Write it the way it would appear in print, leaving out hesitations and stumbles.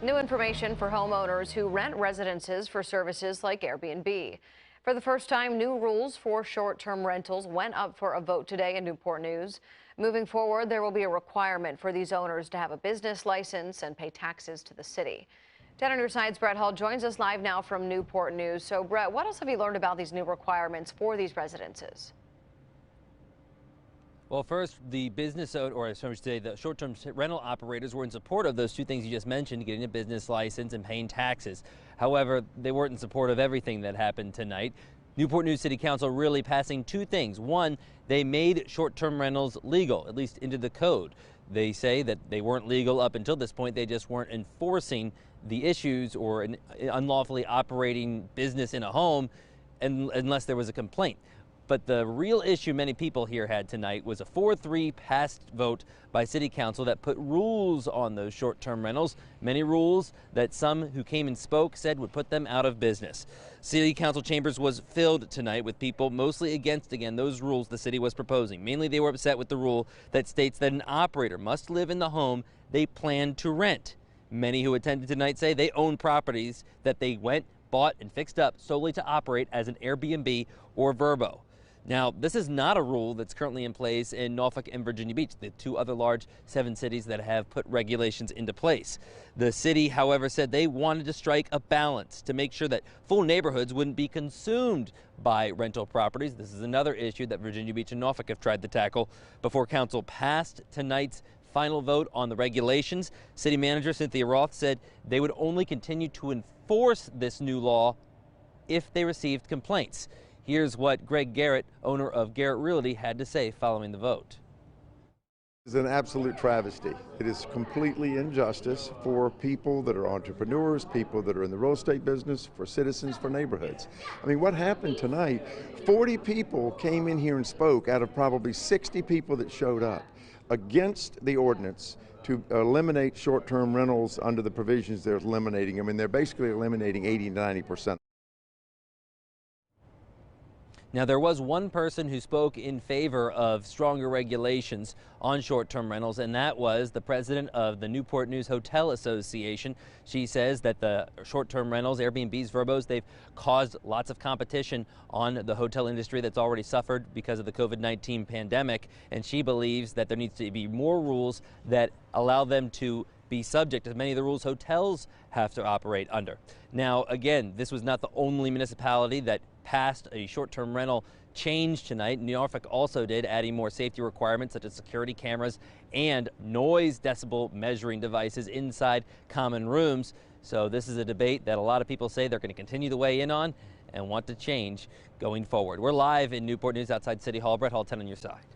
New information for homeowners who rent residences for services like Airbnb. For the first time, new rules for short-term rentals went up for a vote today in Newport News. Moving forward, there will be a requirement for these owners to have a business license and pay taxes to the city. 10 on your side's Bret joins us live now from Newport News. So, Bret, what else have you learned about these new requirements for these residences? Well, first, the business or I should say the short-term rental operators were in support of those two things you just mentioned, getting a business license and paying taxes. However, they weren't in support of everything that happened tonight. Newport News City Council really passing two things. One, they made short-term rentals legal, at least into the code. They say that they weren't legal up until this point. They just weren't enforcing the issues or unlawfully operating business in a home unless there was a complaint. But the real issue many people here had tonight was a 4-3 passed vote by City Council that put rules on those short-term rentals, many rules that some who came and spoke said would put them out of business. City Council chambers was filled tonight with people mostly against, again, those rules the city was proposing. Mainly they were upset with the rule that states that an operator must live in the home they plan to rent. Many who attended tonight say they own properties that they went, bought, and fixed up solely to operate as an Airbnb or Vrbo. Now, this is not a rule that's currently in place in Norfolk and Virginia Beach, the two other large 7 cities that have put regulations into place. The city, however, said they wanted to strike a balance to make sure that full neighborhoods wouldn't be consumed by rental properties. This is another issue that Virginia Beach and Norfolk have tried to tackle before council passed tonight's final vote on the regulations. City Manager Cynthia Roth said they would only continue to enforce this new law if they received complaints. Here's what Greg Garrett, owner of Garrett Realty, had to say following the vote. It's an absolute travesty. It is completely injustice for people that are entrepreneurs, people that are in the real estate business, for citizens, for neighborhoods. I mean, what happened tonight, 40 people came in here and spoke out of probably 60 people that showed up against the ordinance to eliminate short-term rentals under the provisions they're eliminating. I mean, they're basically eliminating 80 to 90%. Now, there was one person who spoke in favor of stronger regulations on short-term rentals, and that was the president of the Newport News Hotel Association. She says that the short-term rentals, Airbnbs, Vrbos, they've caused lots of competition on the hotel industry that's already suffered because of the COVID-19 pandemic, and she believes that there needs to be more rules that allow them to be subject to many of the rules hotels have to operate under. Now, again, this was not the only municipality that passed a short-term rental change tonight. Norfolk also did, adding more safety requirements such as security cameras and noise decibel measuring devices inside common rooms. So this is a debate that a lot of people say they're going to continue to weigh in on and want to change going forward. We're live in Newport News outside City Hall. Bret, 10 on your side.